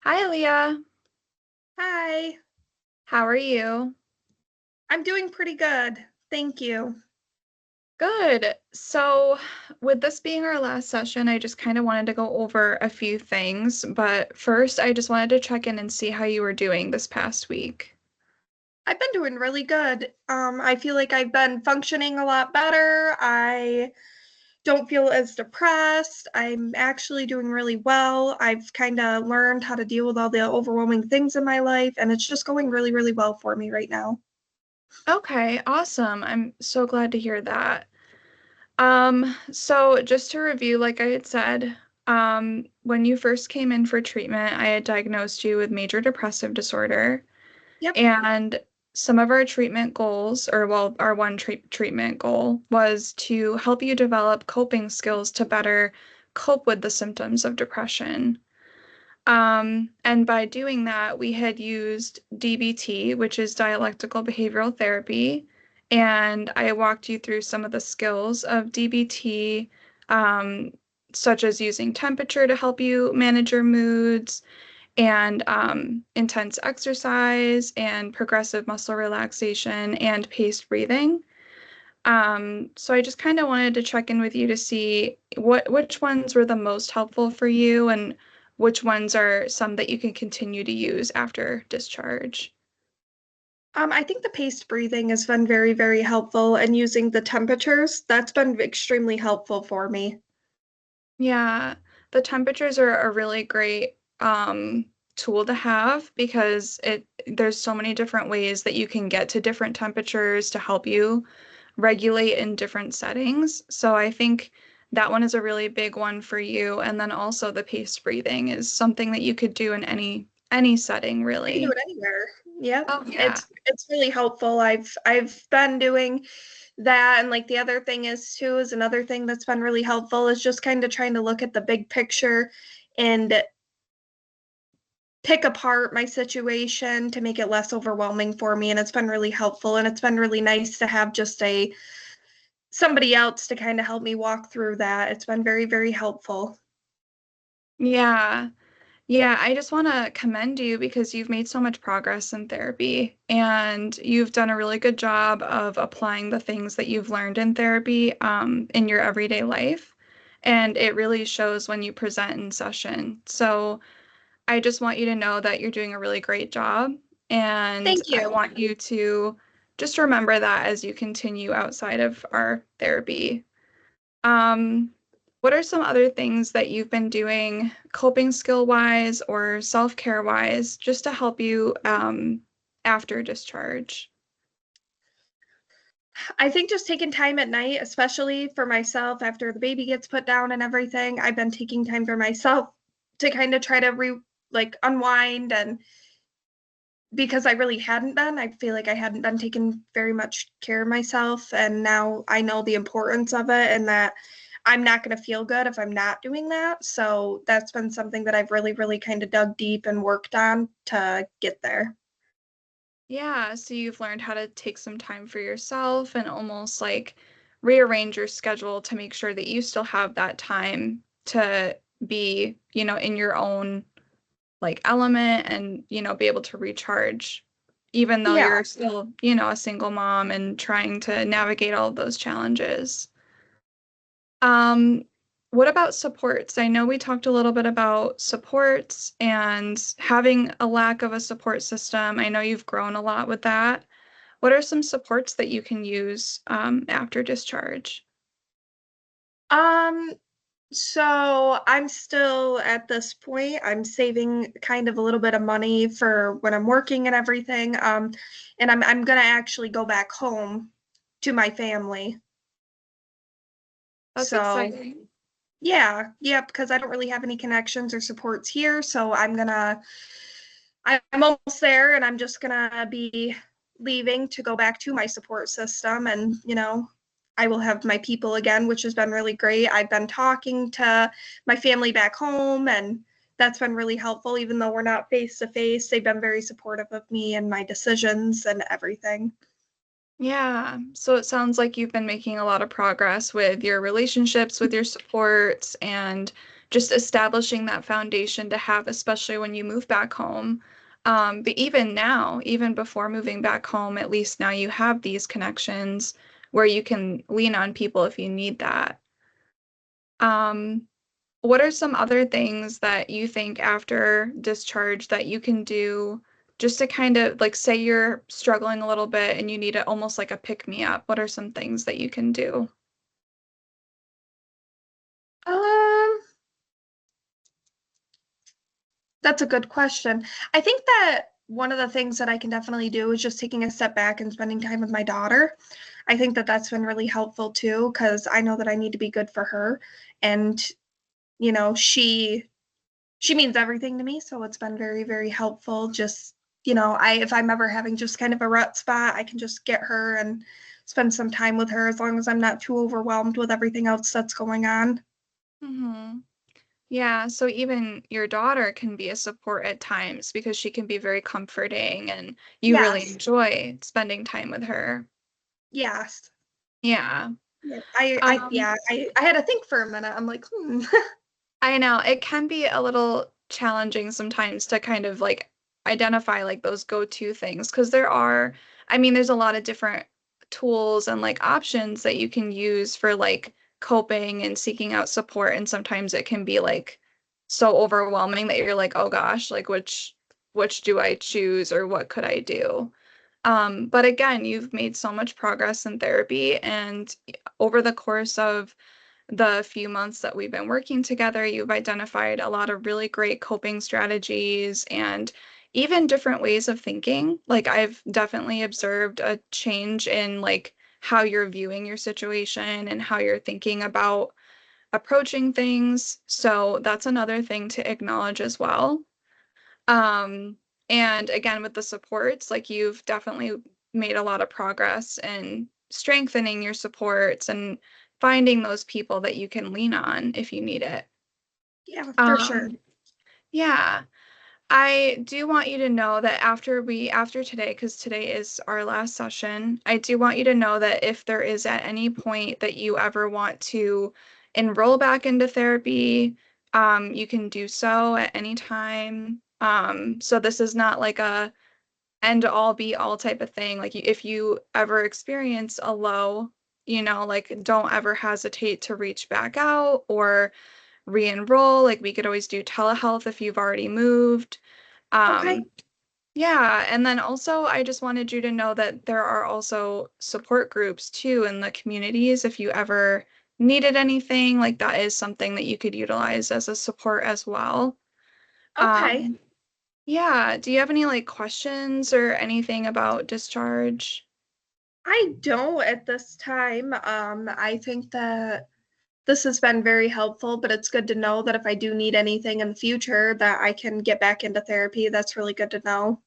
Hi, Leah. Hi, How are you? I'm doing pretty good. Thank you. Good. So, with this being our last session, I just kind of wanted to go over a few things. But first, I just wanted to check in and see how you were doing this past week. I've been doing really good. I feel like I've been functioning a lot better. I don't feel as depressed. I'm actually doing really well. I've kind of learned how to deal with all the overwhelming things in my life, and it's just going really, really well for me right now. Okay, awesome. I'm so glad to hear that. So just to review, like I had said, when you first came in for treatment, I had diagnosed you with major depressive disorder. Yep. And some of our treatment goals, or well, our one treatment goal was to help you develop coping skills to better cope with the symptoms of depression. And by doing that, we had used DBT, which is dialectical behavioral therapy, and I walked you through some of the skills of DBT, um, such as using temperature to help you manage your moods and intense exercise and progressive muscle relaxation and paced breathing. So I just kind of wanted to check in with you to see which ones were the most helpful for you and which ones are some that you can continue to use after discharge. I think the paced breathing has been very, very helpful, and using the temperatures, that's been extremely helpful for me. Yeah, the temperatures are a really great tool to have because there's so many different ways that you can get to different temperatures to help you regulate in different settings. So I think that one is a really big one for you. And then also the paced breathing is something that you could do in any setting, I can do really. it anywhere. Yep. Oh yeah. It's really helpful. I've been doing that, and like the other thing is too is another thing that's been really helpful is just kind of trying to look at the big picture and pick apart my situation to make it less overwhelming for me, and it's been really helpful, and it's been really nice to have just a somebody else to kind of help me walk through that. It's been very, very helpful. Yeah. Yeah, I just want to commend you because you've made so much progress in therapy and you've done a really good job of applying the things that you've learned in therapy in your everyday life. And it really shows when you present in session. So I just want you to know that you're doing a really great job. And Thank I you. want you to just remember that as you continue outside of our therapy. Um, what are some other things that you've been doing coping skill wise or self-care wise just to help you after discharge? I think just taking time at night, especially for myself after the baby gets put down and everything, I've been taking time for myself to kind of try to like unwind, and because I really hadn't been, I feel like I hadn't been taking very much care of myself, and now I know the importance of it and that I'm not going to feel good if I'm not doing that. So that's been something that I've really, really kind of dug deep and worked on to get there. Yeah, so you've learned how to take some time for yourself and almost like rearrange your schedule to make sure that you still have that time to be, in your own like element and, be able to recharge, even though Yeah. you're still, a single mom and trying to navigate all of those challenges. Um, what about supports? I know we talked a little bit about supports and having a lack of a support system. I know you've grown a lot with that. What are some supports that you can use after discharge? Um, So I'm still at this point. I'm saving kind of a little bit of money for when I'm working and everything. And I'm gonna actually go back home to my family. That's So exciting. yeah, because I don't really have any connections or supports here. So I'm almost there, and I'm just gonna be leaving to go back to my support system, and I will have my people again, which has been really great. I've been talking to my family back home, and that's been really helpful. Even though we're not face to face, they've been very supportive of me and my decisions and everything. Yeah, so it sounds like you've been making a lot of progress with your relationships, with your supports, and just establishing that foundation to have, especially when you move back home. But even now, even before moving back home, at least now you have these connections where you can lean on people if you need that. Um, what are some other things that you think after discharge that you can do just to kind of like say you're struggling a little bit and you need it almost like a pick me up? What are some things that you can do? Um, that's a good question. I think that one of the things that I can definitely do is just taking a step back and spending time with my daughter. I think that that's been really helpful too, because I know that I need to be good for her. And, you know, she means everything to me, so it's been very, very helpful. Just, I if I'm ever having just kind of a rut spot, I can just get her and spend some time with her as long as I'm not too overwhelmed with everything else that's going on. Hmm. Yeah, so even your daughter can be a support at times because she can be very comforting and you really Yes. enjoy spending time with her. Yes. Yeah. Yeah. Um, Yeah, I had to think for a minute. I'm like, I know it can be a little challenging sometimes to kind of like identify like those go-to things because I mean, there's a lot of different tools and like options that you can use for like coping and seeking out support. And sometimes it can be like so overwhelming that you're like, oh gosh, like which do I choose or what could I do? But again, you've made so much progress in therapy and over the course of the few months that we've been working together, you've identified a lot of really great coping strategies and even different ways of thinking. Like I've definitely observed a change in like how you're viewing your situation and how you're thinking about approaching things. So that's another thing to acknowledge as well. Um, and again, with the supports, like you've definitely made a lot of progress in strengthening your supports and finding those people that you can lean on if you need it. yeah, for sure. Um, yeah, I do want you to know that after today, because today is our last session, I do want you to know that if there is at any point that you ever want to enroll back into therapy, you can do so at any time. So this is not like a end all be all type of thing. Like if you ever experience a low, like don't ever hesitate to reach back out or re-enroll. Like we could always do telehealth if you've already moved. Okay. Um, yeah, and then also I just wanted you to know that there are also support groups too in the communities if you ever needed anything, like that is something that you could utilize as a support as well. Okay. Um, yeah, do you have any like questions or anything about discharge? I don't at this time. I think that this has been very helpful, but it's good to know that if I do need anything in the future that I can get back into therapy. That's really good to know.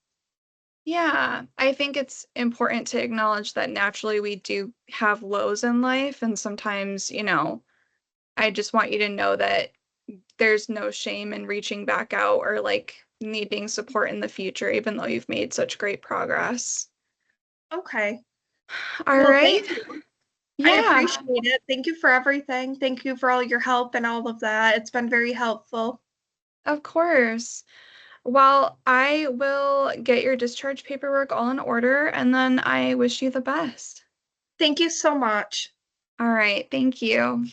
Yeah, I think it's important to acknowledge that naturally we do have lows in life, and sometimes, I just want you to know that there's no shame in reaching back out or like needing support in the future, even though you've made such great progress. Okay. All Well, right. thank you. I Yeah, appreciate it. Thank you for everything. Thank you for all your help and all of that. It's been very helpful. of course. Well, I will get your discharge paperwork all in order, and then I wish you the best. Thank you so much. All right. Thank you.